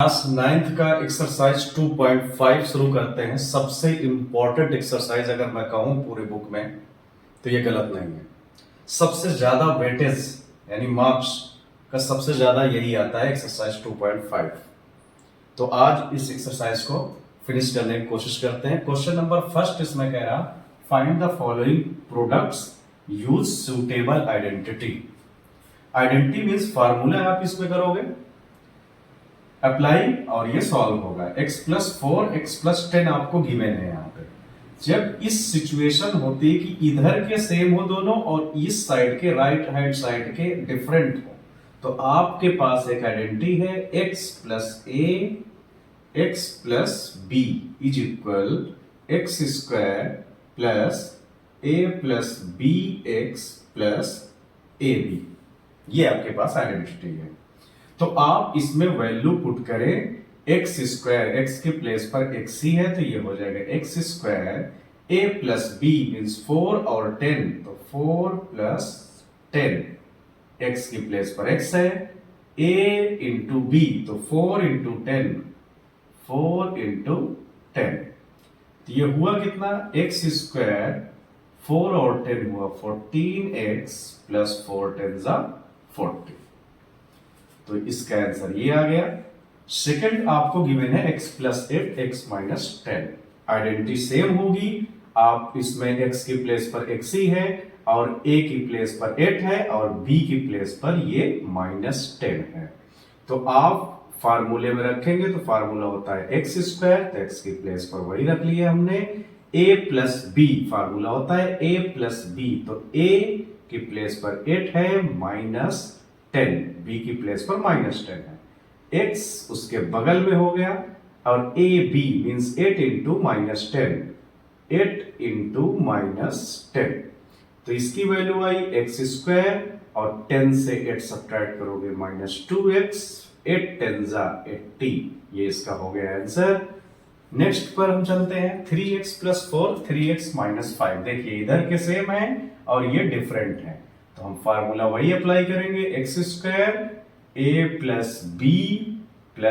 Class 9th का exercise 2.5 शुरू करते हैं। सबसे इंपॉर्टेंट एक्सरसाइज अगर मैं कहूं पूरे बुक में तो ये गलत नहीं है। सबसे ज्यादा वेटेज यानी मार्क्स का सबसे ज्यादा यही आता है एक्सरसाइज 2.5। तो आज इस एक्सरसाइज को फिनिश करने की कोशिश करते हैं। क्वेश्चन नंबर फर्स्ट इसमें कह रहा find the following products use suitable identity. Identity means formula आप इसमें करोगे अप्लाई और ये सॉल्व होगा। x+4 x+10 आपको गिवन है यहाँ पे। जब इस सिचुएशन होती है कि इधर के सेम हो दोनों और इस साइड के राइट हैंड साइड के डिफरेंट हो तो आपके पास एक आइडेंटिटी है x+a x+b is equal x² plus a+bx+ab। ये आपके पास आइडेंटिटी है। तो आप इसमें वैल्यू पुट करें x², x के प्लेस पर x ही है तो ये हो जाएगा x², a+b मीन्स 4 और 10 तो 4 + 10, x की प्लेस पर x है, a इंटू b तो 4 × 10, 4 × 10 तो ये हुआ कितना x², 4 और 10 हुआ 14x + 4 10 40। तो इसका आंसर ये आ गया। सेकंड आपको गिवन है x+8 x-10। आइडेंटिटी सेम होगी। आप इसमें x की प्लेस पर x ही है और a की प्लेस पर 8 है और b की प्लेस पर ये -10 है। तो आप फार्मूले में रखेंगे तो फार्मूला होता है x², तो x की प्लेस पर वही रख लिया हमने। a+b फार्मूला होता है a+b तो a की प्लेस पर 8 है -10, b की प्लेस पर -10 है। x उसके बगल में हो गया और ab मीन्स 8 × -10, 8 × -10 तो इसकी वैल्यू आई x² और 10 से 8 सब्ट्रैक्ट करोगे -2x, 8 10 80। ये इसका हो गया आंसर। नेक्स्ट पर हम चलते हैं 3x + 4 3x - 5। देखिए इधर के सेम है और ये डिफरेंट है तो हम फार्मूला वही अप्लाई करेंगे x² a+b +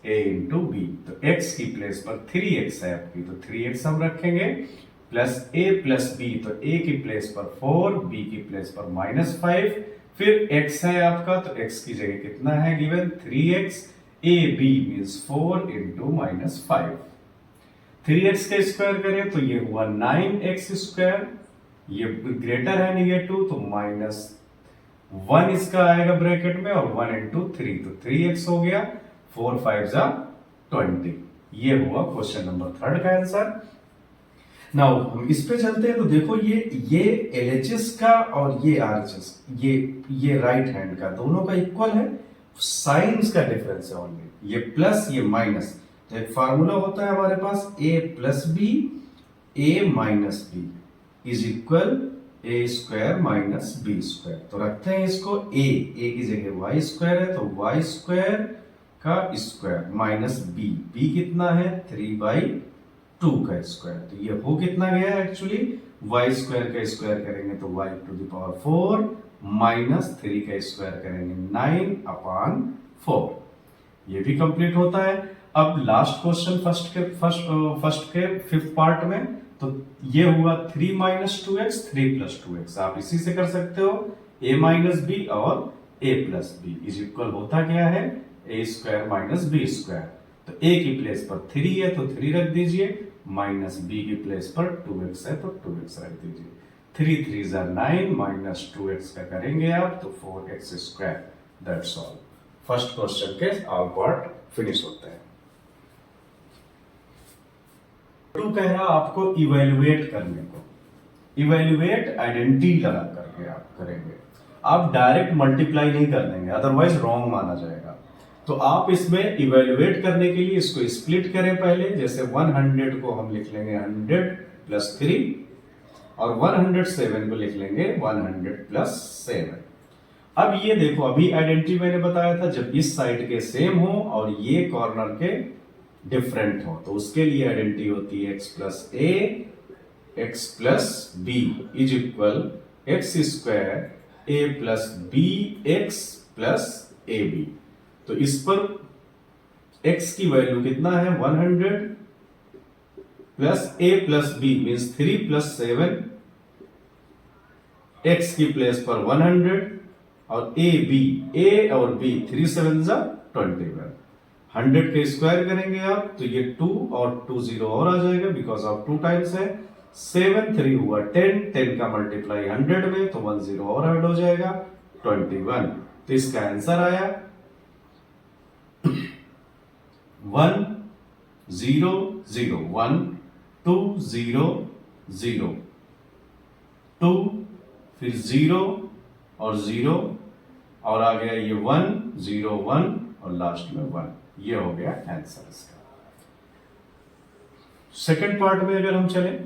a × b तो x की प्लेस पर 3x है आपकी तो 3x हम रखेंगे प्लस a+b तो a की प्लेस पर 4, b की प्लेस पर -5, फिर x है आपका तो x की जगह कितना है given 3x, ab means 4 × -5। 3x का स्क्वायर करें तो ये हुआ 9x², ये ग्रेटर है नेगेटिव तो -1 इसका आएगा ब्रैकेट में और 1 × 3 तो 3x हो गया, 4 5 20। ये हुआ क्वेश्चन नंबर थर्ड का आंसर। नाउ हम इस पे चलते हैं तो देखो ये LHS का और ये RHS ये राइट हैंड का दोनों का इक्वल है, साइंस का डिफरेंस है ओनली, ये प्लस ये माइनस। तो एक फार्मूला होता है हमारे पास a+b a-b is equal a² - b²। तो रखते हैं इसको a की जगह y² है तो y² का स्क्वायर माइनस b कितना है 3/2 का स्क्वायर। तो ये हो कितना गया एक्चुअली y² का स्क्वायर करेंगे तो y⁴ -3 का स्क्वायर करेंगे 9/4। ये भी कंप्लीट होता है। अब लास्ट क्वेश्चन फर्स्ट के फिफ्थ पार्ट में तो ये हुआ 3 - 2x 3 + 2x। आप इसी से कर सकते हो a - b और a+b इज इक्वल होता क्या है a² - b²। तो a की प्लेस पर 3 है तो 3 रख दीजिए, -b की प्लेस पर 2x है तो 2x रख दीजिए। 3 3 9 -2x का करेंगे आप तो 4x²। That's all. First question के ऑल पार्ट फिनिश होते हैं। टू कह रहा आपको इवेल्युएट करने को, इवेल्युएट आइडेंटिटी लगा करके आप करेंगे। आप डायरेक्ट मल्टीप्लाई नहीं कर देंगे अदरवाइज रॉन्ग माना जाएगा। तो आप इसमें इवेल्युएट करने के लिए इसको स्प्लिट करें पहले। जैसे 100 को हम लिख लेंगे 100 + 3 और 107 को लिख लेंगे 100 + 7। अब ये देखो अभी आइडेंटिटी मैंने बताया था जब इस साइड के सेम हो और ये कॉर्नर के डिफरेंट हो तो उसके लिए आइडेंटिटी होती है x+a x+b is equal x² a+b x + ab। तो इस पर x की वैल्यू कितना है 100 plus a plus B means 3 plus 7, x की प्लेस पर 100 और a और b 3 7 जा 21। 100 के स्क्वायर करेंगे आप तो ये 2 और 2 0 और आ जाएगा बिकॉज ऑफ 2 टाइम्स है। 7 3 हुआ 10, 10 का मल्टीप्लाई 100 में तो 1 0 और ऐड हो जाएगा 21। तो इसका आंसर आया 1 0 0 1 2 0 0 2 फिर 0 और 0 और आ गया ये 1 0 1 और लास्ट में 1। ये हो गया आंसर इसका। सेकंड पार्ट में अगर हम चले,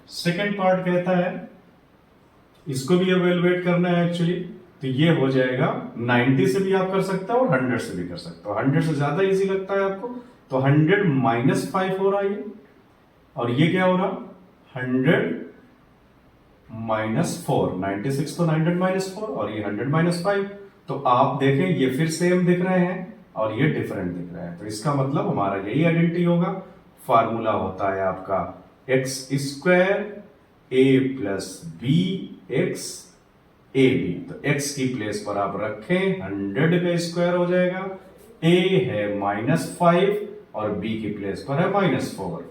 सेकंड पार्ट कहता है इसको भी इवैल्यूएट करना है एक्चुअली, तो ये हो जाएगा 90 से भी आप कर सकते हो और 100 से भी कर सकते हो। 100 से ज्यादा इजी लगता है आपको तो 100 माइनस 5 हो रहा है ये, और ये क्या हो रहा 100 माइनस 4, 96 तो 100 माइनस 4 और ये 100 माइनस 5। तो आप देखें ये फिर सेम दिख रहे हैं और ये डिफरेंट दिख रहे हैं, तो इसका मतलब हमारा यही आइडेंटिटी होगा। फार्मूला होता है आपका X square A plus B X A B. तो x की प्लेस पर आप रखें 100 का स्क्वायर हो जाएगा, a है -5 और b की प्लेस पर है -4,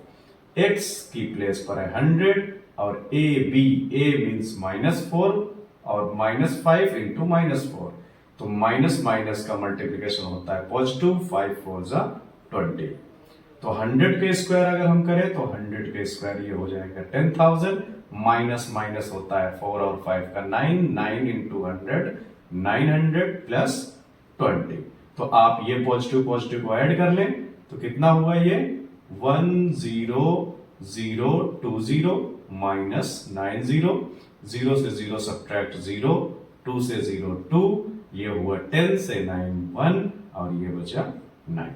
x की प्लेस पर है 100 और a मीन्स -4 और -5 इंटू -4, तो माइनस माइनस का मल्टीप्लिकेशन होता है पॉजिटिव, 5 4 जा 20। तो 100 के स्क्वायर अगर हम करें तो 100 के स्क्वायर ये हो जाएगा 10,000, माइनस माइनस होता है 4 और 5 का 9, 9 इंटू 100 900 प्लस 20। तो आप ये पॉजिटिव पॉजिटिव को ऐड कर लें तो कितना हुआ ये 10,0,20 माइनस 90, 0 से 0 सब्ट्रैक्ट 0, 2 से 0 2, ये हुआ 10 से 9 1 और ये बचा 9।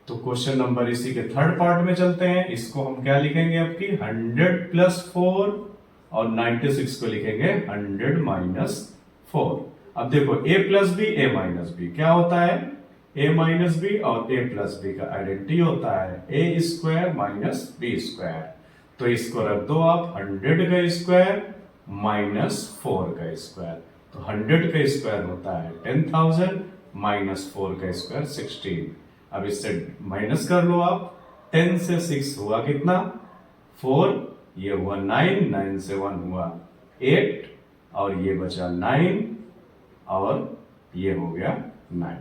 तो क्वेश्चन नंबर इसी के थर्ड पार्ट में चलते हैं। इसको हम क्या लिखेंगे आपकी 100 प्लस 4 और 96 को लिखेंगे 100 माइनस 4। अब देखो a plus B A minus B क्या होता है, a माइनस बी और a प्लस बी का आइडेंटिटी होता है a square minus B square. तो इसको रख दो आप 100 का स्क्वायर माइनस 4 का स्क्वायर, तो 100 का स्क्वायर होता है 10,000 माइनस 4 का स्क्वायर 16। अब इससे माइनस कर लो आप, 10 से 6 हुआ कितना 4, ये हुआ 9, 9 से 1 हुआ 8 और ये बचा 9 और ये हो गया 9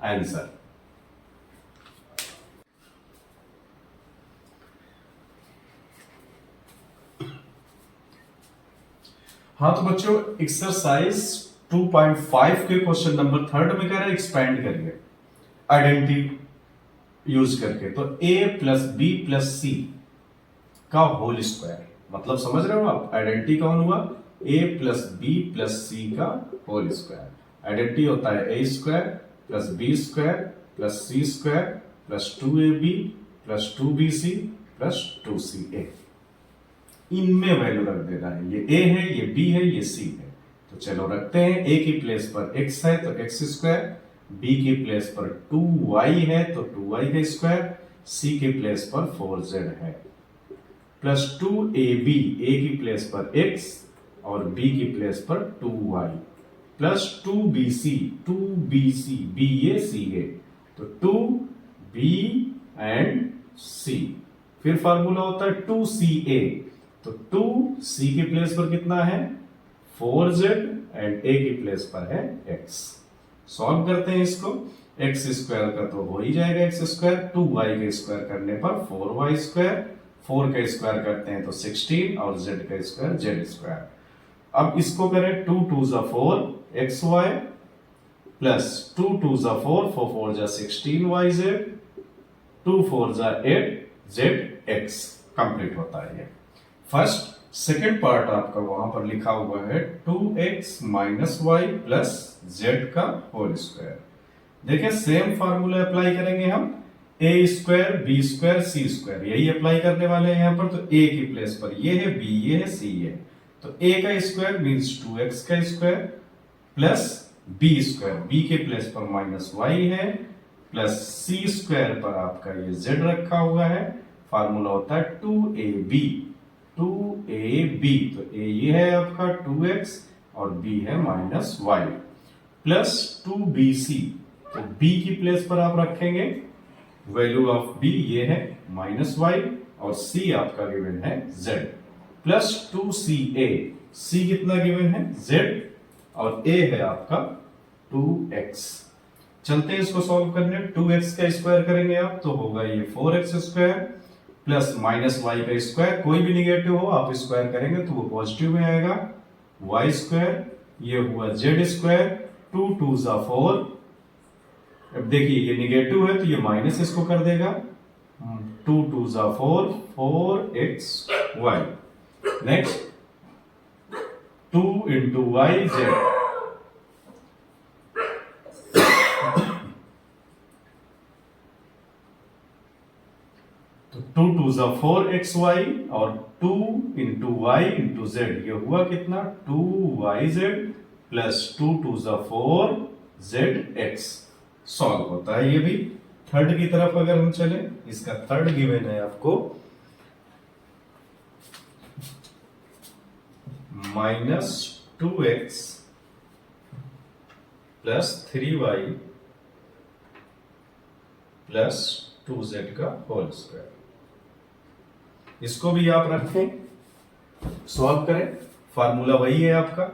आंसर। हाँ तो बच्चों एक्सरसाइज 2.5 के क्वेश्चन नंबर थर्ड में कह रहा है एक्सपेंड करिए आइडेंटिटी यूज करके। तो a plus B plus C का होल स्क्वायर, मतलब समझ रहे हो आप आइडेंटिटी कौन हुआ a plus B plus C का होल स्क्वायर। आइडेंटिटी होता है a square plus B square plus C square plus 2ab plus 2bc plus 2ca। इनमें वैल्यू रख देना है, ये a है ये b है ये c है। तो चलो रखते हैं, a की प्लेस पर x है तो x स्क्वायर, b की प्लेस पर 2y है तो 2y का स्क्वायर, c की प्लेस पर 4z है प्लस 2ab, a की प्लेस पर x और b की प्लेस पर 2y प्लस 2bc, b ये c है तो 2b एंड c। फिर फार्मूला होता है 2ca, तो 2c की प्लेस पर कितना है 4z एंड a की प्लेस पर है x। सॉल्व करते हैं इसको, x स्क्वायर का तो हो ही जाएगा x स्क्वायर, 2y के स्क्वायर करने पर 4y स्क्वायर, 4 का स्क्वायर करते हैं तो 16 और z का स्क्वायर z स्क्वायर। अब इसको करें 2 2 जा 4 xy प्लस 2 2 जा 4 4 4 जा 16yz 2 4 जा 8zx कंप्लीट होता है ये फर्स्ट। सेकेंड पार्ट आपका वहां पर लिखा हुआ है 2x minus Y plus Z का होल स्क्वायर। देखिए सेम फार्मूला अप्लाई करेंगे हम, a square B square C square यही अप्लाई करने वाले हैं यहाँ पर। तो a की प्लेस पर ये है, b ये है, c है, तो a का स्क्वायर मीन्स 2x का square plus b square, b के प्लेस पर माइनस y है प्लस सी स्क्वायर पर आपका ये जेड रखा हुआ है, फार्मूला होता है 2ab। 2ab तो a ये है आपका 2x और b है -y प्लस 2bc। तो b की प्लेस पर आप रखेंगे वैल्यू ऑफ b ये है -y और c आपका गिवन है z प्लस 2ca। c कितना गिवन है z और a है आपका 2x। चलते हैं इसको सॉल्व करने। 2x का स्क्वायर करेंगे आप तो होगा ये 4x स्क्वायर प्लस -y का स्क्वायर, कोई भी निगेटिव हो आप स्क्वायर करेंगे तो वो पॉजिटिव में आएगा, y स्क्वायर ये हुआ z स्क्वायर, 2 2 जा 4। अब देखिए ये निगेटिव है तो ये माइनस इसको कर देगा, 2 2 जा 4, 4xy। Next 2 into Y Z, तो 2 2 जा 4xy और 2 इंटू वाई इंटू जेड, ये हुआ कितना 2yz प्लस 2 2 जा 4zx। सॉल्व होता है ये भी। थर्ड की तरफ अगर हम चले, इसका थर्ड गिवन है आपको -2x plus 3y plus 2z का होल स्क्वायर। इसको भी आप रखें, सॉल्व करें, फार्मूला वही है आपका,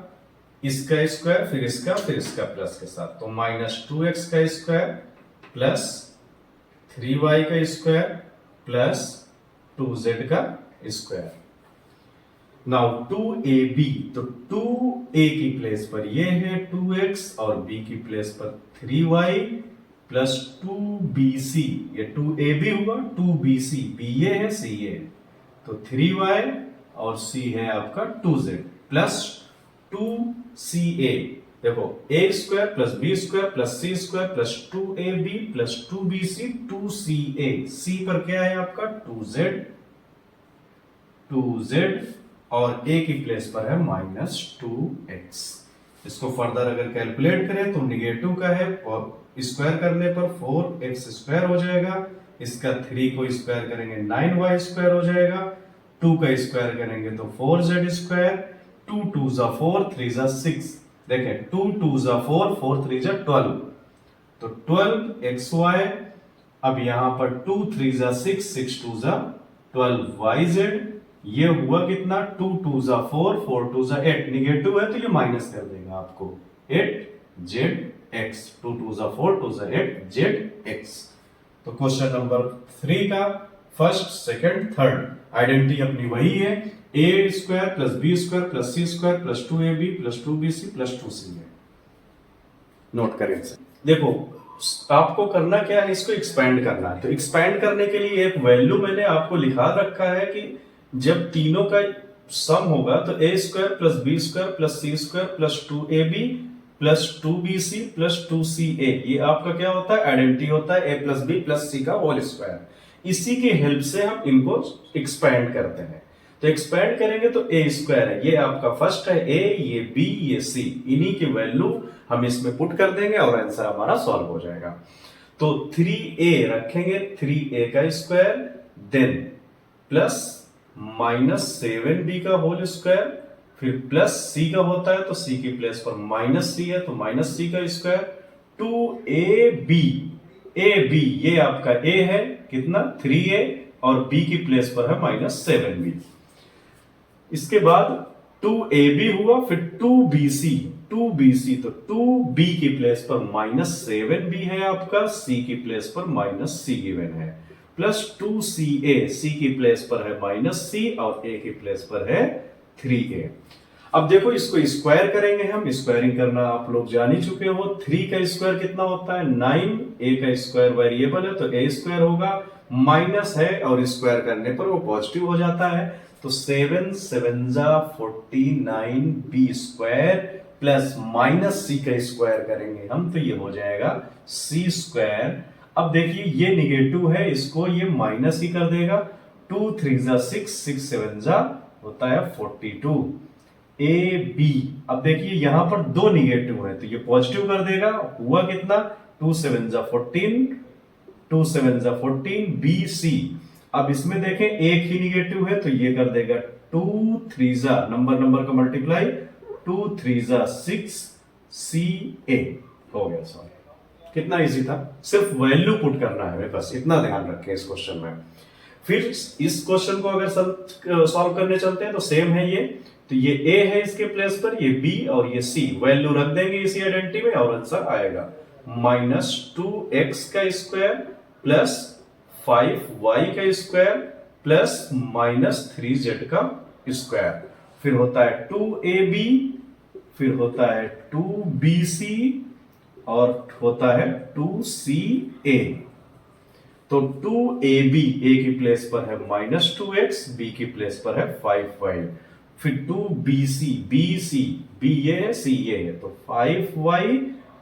इसका स्क्वायर फिर इसका प्लस के साथ, तो -2x का स्क्वायर प्लस 3y का स्क्वायर प्लस 2z का स्क्वायर। नाउ 2ab, तो 2a की प्लेस पर ये है 2x और b की प्लेस पर 3y प्लस 2bc, ये 2ab हुआ, 2bc, b ये है c ये है, तो 3y और c है आपका 2z प्लस 2ca। देखो a square plus b square plus c square plus 2ab plus 2bc 2ca। c पर क्या है आपका 2z और a की प्लेस पर है -2x। इसको फर्दर अगर कैलकुलेट करें तो निगेटिव का है और स्क्वायर करने पर 4x स्क्वायर हो जाएगा, इसका 3 को स्क्वायर करेंगे 9y स्क्वायर हो जाएगा, 2 का स्क्वायर करेंगे तो 4z स्क्वायर, 2 2 जा 4, 3 जा 6। देखें 2 2 जा 4, 4 3 जा 12, तो 12xy। अब यहां पर 2 3 जा 6, 6 2 जा 12yz, ये हुआ कितना 2 2 जा 4, 4 2 जा 8, निगेटिव है तो ये माइनस कर देगा आपको 8zx, 2 2 जा 4, 2 जा 8zx। तो क्वेश्चन नंबर 3 का फर्स्ट सेकंड थर्ड आइडेंटिटी अपनी वही है, a square plus b square plus c square plus 2ab plus 2bc plus 2c है। नोट करें इसे। देखो आपको करना क्या है, इसको एक्सपेंड करना है, तो एक्सपेंड करने के लिए एक वैल्यू मैंने आपको लिखा रखा है कि जब तीनों का सम होगा तो a square plus b square plus c square plus 2ab plus 2bc plus 2ca, ये आपका क्या होता है आइडेंटिटी होता है a plus b plus c का होल स्क्वायर। इसी की हेल्प से हम इनको एक्सपेंड करते हैं। तो एक्सपेंड करेंगे तो a स्क्वायर है, ये आपका फर्स्ट है a, ये b, ये c, इन्हीं की वैल्यू हम इसमें पुट कर देंगे और आंसर हमारा सॉल्व हो जाएगा। तो 3a रखेंगे, 3a का स्क्वायर देन प्लस -7b का होल स्क्वायर, फिर प्लस c का होता है तो c की प्लेस पर -c है तो -c का स्क्वायर, 2ab, ab ये आपका a है कितना 3a और b की प्लेस पर है -7b। इसके बाद 2ab हुआ, फिर 2bc, 2bc तो 2b की प्लेस पर -7b है आपका, c की प्लेस पर -c गिवन है, प्लस 2ca, c की प्लेस पर है -c और a की प्लेस पर है 3a। अब देखो इसको स्क्वायर करेंगे हम, स्क्वायरिंग करना आप लोग जान ही चुके हो। 3 का स्क्वायर कितना होता है 9, a का स्क्वायर वेरिएबल है तो a स्क्वायर होगा, माइनस है और स्क्वायर करने पर वो पॉजिटिव हो जाता है, तो 7 7 जा 49 b स्क्वायर प्लस -c का स्क्वायर करेंगे हम तो ये हो जाएगा c स्क्वायर। अब देखिए ये निगेटिव है, इसको ये माइनस ही कर देगा, 2 3 जा 6, 6 7 जा होता है 42 ab। अब देखिए यहां पर दो निगेटिव है तो ये पॉजिटिव कर देगा, हुआ कितना 2 7 जा 14 2 7 जा 14, बी सी। अब इसमें देखें एक ही निगेटिव है तो ये कर देगा 2 3 जा नंबर का मल्टीप्लाई 2 3 जा 6 सी ए हो गया सॉल्व। कितना इजी था, सिर्फ वैल्यू पुट करना है बस, इतना ध्यान रखें इस क्वेश्चन में। फिर इस क्वेश्चन को अगर सॉल्व करने चलते हैं तो सेम है ये, तो ये ए है इसके प्लेस पर, ये बी और ये सी, वैल्यू रख देंगे इसी आइडेंटिटी में और आंसर आएगा -2x का स्क्वायर प्लस 5y का स्क्वायर प्लस -3z का स्क्वायर, फिर होता है 2ab, फिर होता है 2bc और होता है 2ca। तो 2ab a की प्लेस पर है -2x, b की प्लेस पर है 5y, फिर 2bc bc b ये है c ये है तो 5y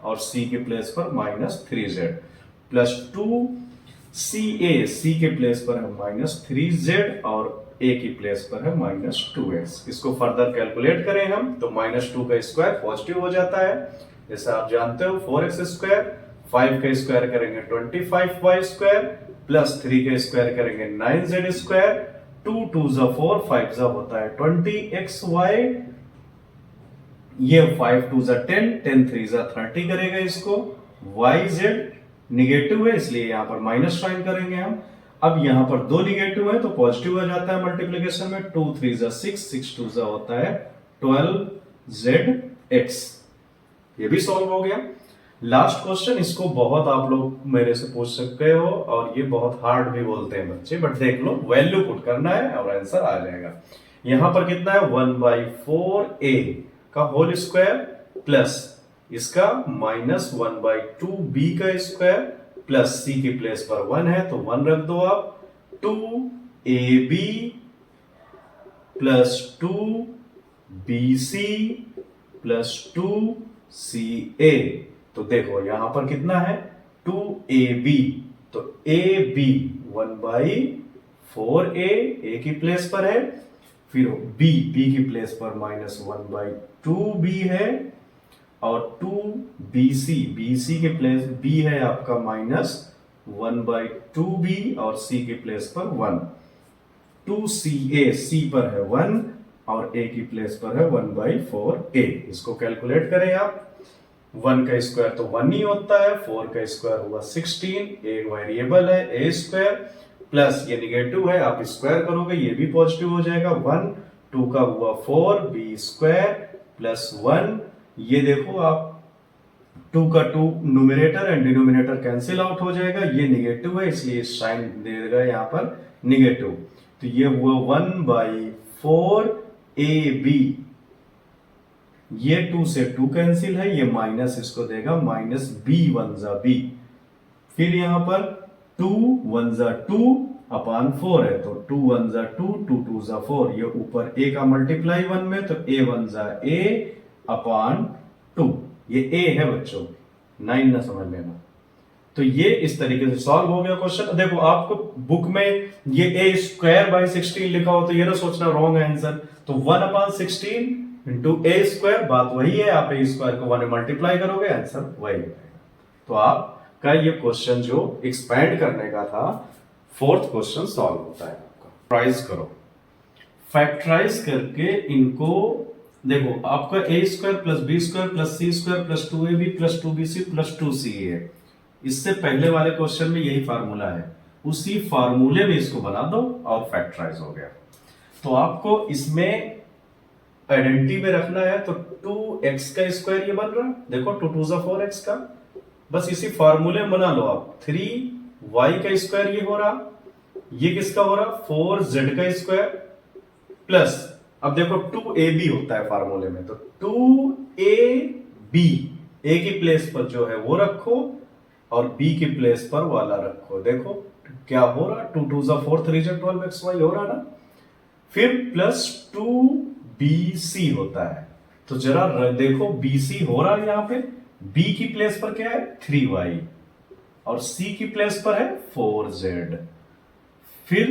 और c के प्लेस पर -3z प्लस 2ca c के प्लेस पर है -3z और a की प्लेस पर है -2x। इसको फर्दर कैलकुलेट करें हम तो -2 का स्क्वायर पॉजिटिव हो जाता है, जैसे आप जानते हो 4x स्क्वायर, 5 का स्क्वायर करेंगे 25y स्क्वायर प्लस 3 का स्क्वायर करेंगे 9z स्क्वायर, 2 2 जा 4, 5 जा होता है 20xy, ये 5 2 जा 10, 10 3 जा 30 करेगा इसको, yz निगेटिव है इसलिए यहां पर माइनस साइन करेंगे हम। अब यहां पर दो निगेटिव है तो पॉजिटिव हो जाता है मल्टीप्लिकेशन में, 2 3 जा 6, 6 2 जा होता है 12zx। ये भी सॉल्व हो गया। लास्ट क्वेश्चन, इसको बहुत आप लोग मेरे से पूछ सकते हो और ये बहुत हार्ड भी बोलते हैं बच्चे, बट देख लो वैल्यू पुट करना है और आंसर आ जाएगा। यहां पर कितना है 1/4a का होल स्क्वायर प्लस इसका -1/2b का स्क्वायर प्लस c की प्लेस पर 1 है तो 1 रख दो आप, 2ab plus 2bc plus 2ca। तो देखो यहां पर कितना है 2ab, तो ab 1/4a a की प्लेस पर है, फिर b की प्लेस पर -1/2b है और 2bc के प्लेस b है आपका -1/2b और c के प्लेस पर 1, 2ca c पर है 1 और a की प्लेस पर है 1/4a। इसको कैलकुलेट करें आप, 1 का स्क्वायर तो 1 ही होता है, 4 का स्क्वायर हुआ 16, एक वेरिएबल है a स्क्वायर प्लस ये निगेटिव है, आप स्क्वायर करोगे ये भी पॉजिटिव हो जाएगा, 1 2 का हुआ 4 b स्क्वायर प्लस 1, ये देखो आप 2 का 2 numerator and denominator cancel out हो जाएगा, ये निगेटिव है इसलिए साइन दे देगा यहां पर निगेटिव, तो ये हुआ 1/4ab, ये 2 से 2 कैंसिल है, ये माइनस इसको देगा -b 1 जा b, फिर यहां पर 2 1 जा 2 अपान 4 है तो 2 1 जा 2, 2 2 जा 4, ये ऊपर a का मल्टीप्लाई 1 में तो a 1 जा a अपान 2, ये a है बच्चों, 9 ना समझ लेना। तो ये इस तरीके से सॉल्व हो गया क्वेश्चन। देखो आपको बुक में ये a स्क्वायर बाय 16 लिखा हो तो ये ना सोचना रॉन्ग है आंसर, तो 1/16 इंटू a स्क्वायर, बात वही है, आप a स्क्वायर को 1 में मल्टीप्लाई करोगे आंसर वही आएगा। तो आपका ये क्वेश्चन जो एक्सपैंड करने का था, फोर्थ क्वेश्चन सॉल्व होता है आपका। फैक्टराइज करो, फैक्टराइज करके इनको देखो, आपका a square plus b square plus c square plus 2ab plus 2bc plus 2ca है, इससे पहले वाले क्वेश्चन में यही फार्मूला है, उसी फार्मूले में इसको बना दो और फैक्टराइज हो गया। तो आपको इसमें आइडेंटिटी में रखना है तो 2x का स्क्वायर ये बन रहा, देखो 2 2 जा 4x का, बस इसी फार्मूले में बना लो आप, 3y का स्क्वायर ये हो रहा, ये किसका हो रहा 4z का स्क्वायर प्लस, अब देखो 2ab होता है फार्मूले में तो 2ab, a की प्लेस पर जो है वो रखो और b की प्लेस पर वाला रखो, देखो क्या हो रहा 2 2 जा 4, 3 जा 12xy हो रहा ना, फिर प्लस 2bc होता है, तो जरा देखो bc हो रहा है यहां पे, b की प्लेस पर क्या है 3y और c की प्लेस पर है 4z, फिर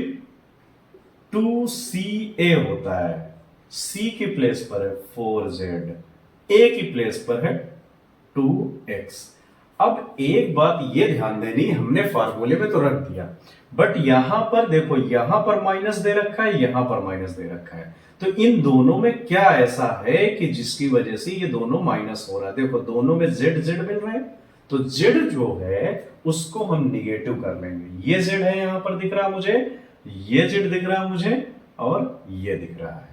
2ca होता है, c की प्लेस पर है 4z, a की प्लेस पर है 2x। अब एक बात ये ध्यान देनी, हमने फार्मूले में तो रख दिया, बट यहां पर देखो, यहां पर माइनस दे रखा है, यहां पर माइनस दे रखा है, तो इन दोनों में क्या ऐसा है कि जिसकी वजह से ये दोनों माइनस हो रहा है। देखो दोनों में जेड जेड मिल रहा है, तो जेड जो है उसको हम निगेटिव कर लेंगे। ये जेड है यहां पर दिख रहा मुझे, ये जेड दिख रहा मुझे, और ये दिख रहा है।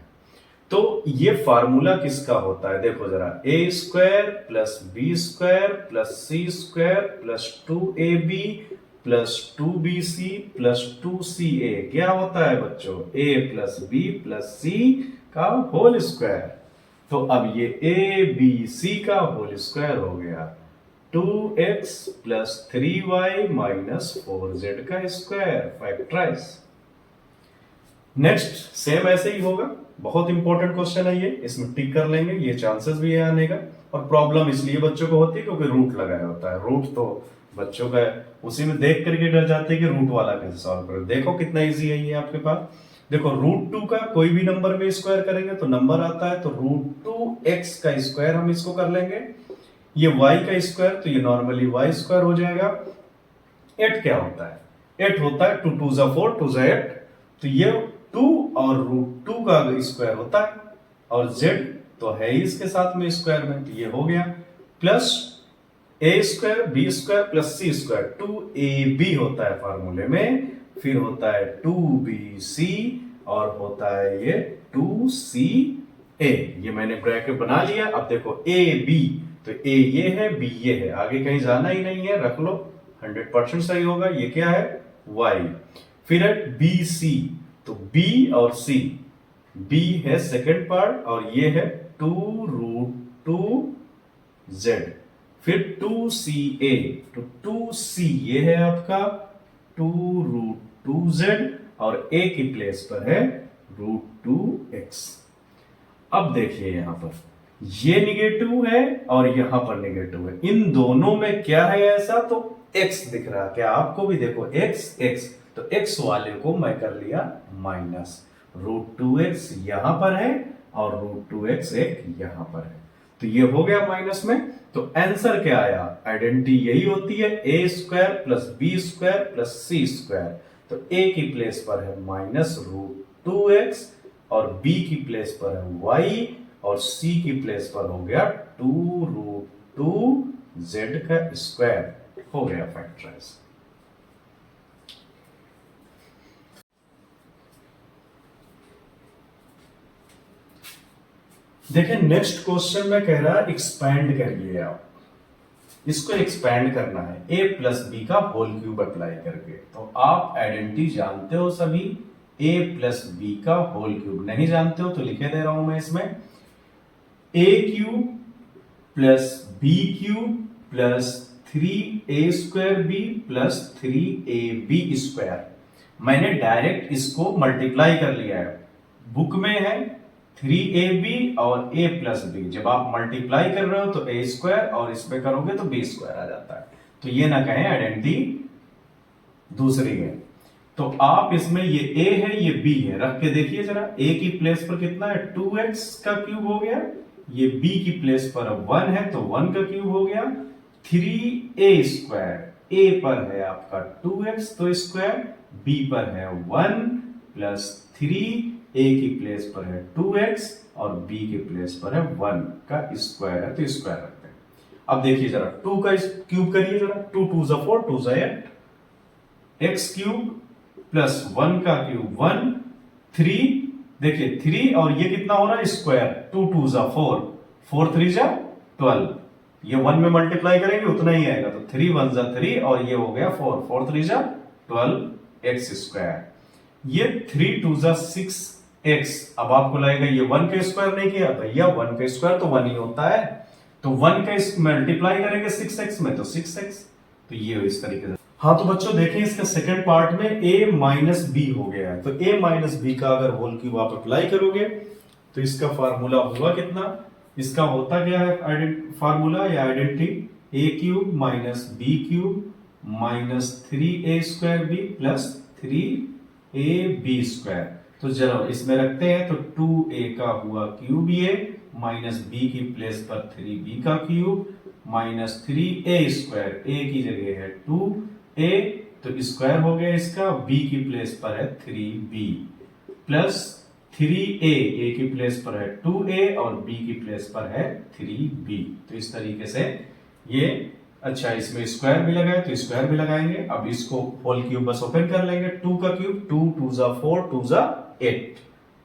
तो ये फार्मूला किसका होता है, देखो जरा, A square plus B square plus C square plus 2ab plus 2bc plus 2ca क्या होता है बच्चों, a plus B plus C का होल स्क्वायर। तो अब ये ए बी सी का होल स्क्वायर हो गया 2x plus 3y minus 4z का स्क्वायर, फैक्टराइज। नेक्स्ट सेम ऐसे ही होगा, बहुत इंपॉर्टेंट क्वेश्चन है ये, इसमें टिक कर लेंगे, ये चांसेस भी है आने का। और प्रॉब्लम इसलिए बच्चों को होती है क्योंकि रूट लगाया होता है, रूट तो बच्चों का उसी में देख करके डर जाते हैं कि रूट वाला कैसे सॉल्व करें। देखो कितना इजी है ये आपके पास। देखो √2 का कोई भी नंबर में स्क्वायर करेंगे तो नंबर आता है, तो √2x का स्क्वायर हम इसको कर लेंगे। ये y का स्क्वायर, तो ये नॉर्मली y स्क्वायर हो जाएगा। 8 क्या होता है, 8 होता है 2 2 4 2 8, तो ये 2 और √2 का स्क्वायर होता है, और z तो है ही इसके साथ में स्क्वायर में, तो ये हो गया प्लस ए square B square plus C square 2ab होता है फार्मूले में, फिर होता है 2bc और होता है ये 2ca। ये मैंने ब्रैकेट बना लिया। अब देखो a b, तो a ये है b ये है, आगे कहीं जाना ही नहीं है, रख लो 100% सही होगा। ये क्या है y, फिर है bc, तो b और c, b है सेकंड पार्ट और ये है 2√2z, फिर 2ca, तो 2c ये है आपका 2√2z और a की प्लेस पर है √2x। अब देखिए यहां पर ये निगेटिव है और यहां पर निगेटिव है, इन दोनों में क्या है ऐसा, तो x दिख रहा है क्या आपको भी, देखो x, तो x वाले को मैं कर लिया माइनस, √2x यहां पर है और √2x एक यहां पर है, तो ये हो गया माइनस में। तो आंसर क्या आया, आइडेंटिटी यही होती है a square plus B square plus C square, तो a की प्लेस पर है माइनस √2x और b की प्लेस पर है y और c की प्लेस पर हो गया 2√2z का स्क्वायर, हो गया फैक्टराइज। देखिए नेक्स्ट क्वेश्चन में कह रहा है एक्सपैंड करिए, आप इसको एक्सपैंड करना है a प्लस बी का होल क्यूब अप्लाई करके। तो आप आइडेंटिटी जानते हो सभी, a प्लस बी का होल क्यूब नहीं जानते हो तो लिखे दे रहा हूं मैं इसमें, a cube plus B cube plus 3a square B plus 3ab square. मैंने डायरेक्ट इसको मल्टीप्लाई कर लिया है, बुक में है 3ab और a प्लस बी, जब आप मल्टीप्लाई कर रहे हो तो a स्क्वायर और इसमें करोगे तो b स्क्वायर आ जाता है, तो ये ना कहें आइडेंटिटी दूसरी है। तो आप इसमें ये a है ये b है, रख के देखिए जरा, a की प्लेस पर कितना है 2x का क्यूब हो गया, ये b की प्लेस पर 1 है तो 1 का क्यूब हो गया, 3a स्क्वायर, a पर है आपका 2x तो स्क्वायर, b पर है 1 प्लस 3, a की प्लेस पर है 2x और b की प्लेस पर है 1 का स्क्वायर है तो स्क्वायर रखते हैं। अब देखिए जरा 2 का क्यूब करिए जरा, 2 2 4 2 8, x क्यूब प्लस 1 का क्यूब 1, 3, देखिए 3 और ये कितना हो रहा है स्क्वायर, 2 2 4, 4 3 12, ये 1 में मल्टीप्लाई करेंगे उतना ही आएगा, तो 3 1 3 और ये हो गया 4, 4 3 12 x स्क्वायर, ये 3 2 6x। अब आपको लगेगा ये 1 का स्क्वायर नहीं किया, भैया 1 का स्क्वायर तो 1 ही होता है, तो 1 का मल्टीप्लाई करेंगे 6x में तो 6x, तो ये इस तरीके से। हाँ तो बच्चों देखें इसका सेकंड पार्ट में a माइनस बी हो गया है, तो a माइनस बी का अगर होल क्यूब आप अप्लाई करोगे तो इसका फार्मूला होगा कितना, इसका होता क्या है फार्मूला या identity, a cube minus B cube minus 3a square B plus 3ab square. तो चलो इसमें रखते हैं, तो 2a का हुआ क्यूब ये माइनस b की प्लेस पर 3b का क्यूब माइनस 3a² a की जगह है 2a, तो स्क्वायर हो गया इसका, b की प्लेस पर है 3b प्लस 3a, a की प्लेस पर है 2a और b की प्लेस पर है 3b। तो इस तरीके से ये, अच्छा इसमें स्क्वायर भी लगाए तो स्क्वायर भी लगाएंगे। अब इसको होल क्यूब बस ओपन कर लेंगे, 2 का क्यूब 2 2 जा 4 2 जा 8,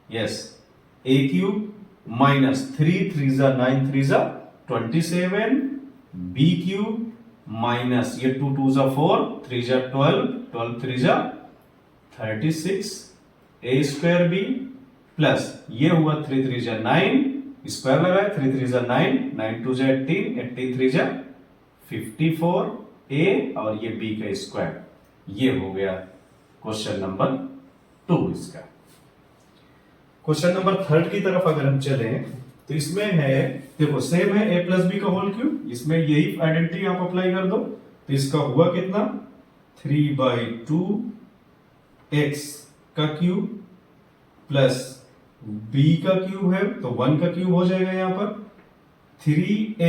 यस a क्यूब माइनस 3 3 जा 9 3 जा 27, b क्यूब माइनस ये 2 2 जा 4 3 जा 12 12 3 जा 36 a स्क्वायर b प्लस ये हुआ 3 3 जा 9, स्क्वायर लगाए 3 3 जा 9 9 2 जा 18 18 3 जा 54 a और ये b का स्क्वायर। ये हो गया क्वेश्चन नंबर 2 इसका। क्वेश्चन नंबर 3 की तरफ अगर हम चले तो इसमें है, देखो सेम है a प्लस बी का होल क्यूब, इसमें यही आइडेंटिटी आप अप्लाई कर दो तो इसका हुआ कितना 3/2 x का क्यूब प्लस b का क्यूब है तो 1 का क्यूब हो जाएगा यहां पर 3a², a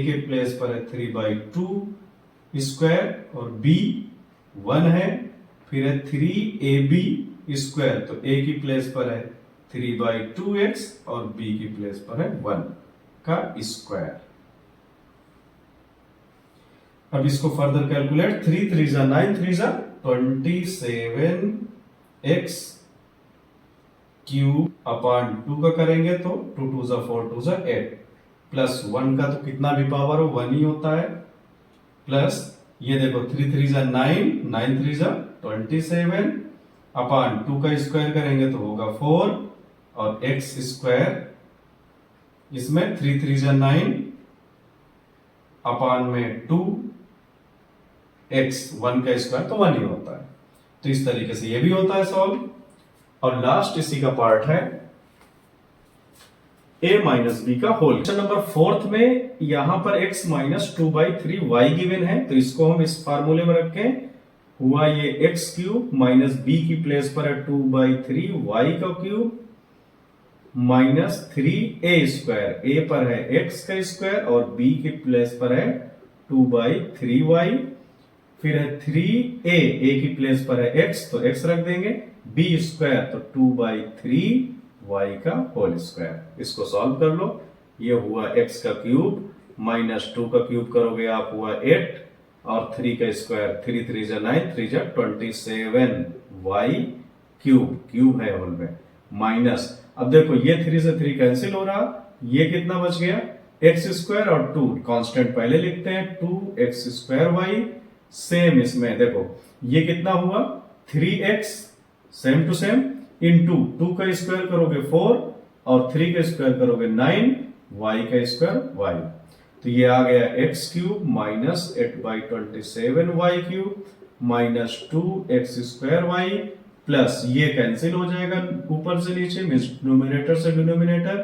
के प्लेस पर है 3/2 स्क्वायर और b 1 है, फिर है 3ab² तो a की प्लेस पर है 3/2x और b की प्लेस पर है 1 का स्क्वायर। अब इसको फर्दर कैलकुलेट, 3 3 जा 9 3 जा 27x क्यूब अपॉन 2 का करेंगे तो 2 2 जा 4 2 जा 8 प्लस 1 का तो कितना भी पावर हो 1 ही होता है, प्लस ये देखो 3 3 जा 9 9 3 जा 27 अपॉन 2 का स्क्वायर करेंगे तो होगा 4 और x स्क्वायर, इसमें 3 3 जा 9 अपॉन में 2 x 1 का स्क्वायर तो 1 ही होता है। तो इस तरीके से ये भी होता है सॉल्व। और लास्ट इसी का पार्ट है a माइनस बी का होल। क्वेश्चन नंबर 4 में यहां पर x माइनस 2/3 y गिवन है तो इसको हम इस फार्मूले में रखें, हुआ ये x क्यूब माइनस b की प्लेस पर है 2/3 y का क्यूब माइनस 3a², a पर है x का स्क्वायर और b की प्लेस पर है 2/3y, फिर है 3a, a की प्लेस पर है x तो x रख देंगे, b स्क्वायर तो 2/3y का होल स्क्वायर। इसको सॉल्व कर लो, ये हुआ x का क्यूब माइनस 2 का क्यूब करोगे आप हुआ 8 और 3 का स्क्वायर 3 3 जा 9 3 जा 27y क्यूब है होल में माइनस, अब देखो ये 3 से 3 कैंसिल हो रहा, ये कितना बच गया x स्क्वायर और 2 कांस्टेंट पहले लिखते हैं 2x²y, सेम इसमें देखो ये कितना हुआ 3x same to same into 2 का स्क्वायर करोगे 4 और 3 का स्क्वायर करोगे 9 y का स्क्वायर y, तो ये आ गया x cube minus 8/27y cube minus 2x²y plus ये कैंसिल हो जाएगा ऊपर से नीचे, न्यूमरेटर से डिनोमिनेटर,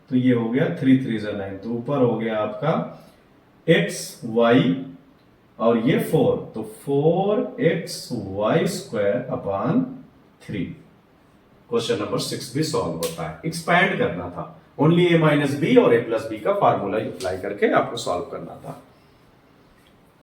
तो ये हो गया 3 3 जा 9 तो ऊपर हो गया आपका xy और ये 4 तो 4xy² अपॉन 3। क्वेश्चन नंबर 6 भी सॉल्व होता है। एक्सपैंड करना था, ओनली a माइनस बी और a प्लस बी का फार्मूला अप्लाई करके आपको सॉल्व करना था।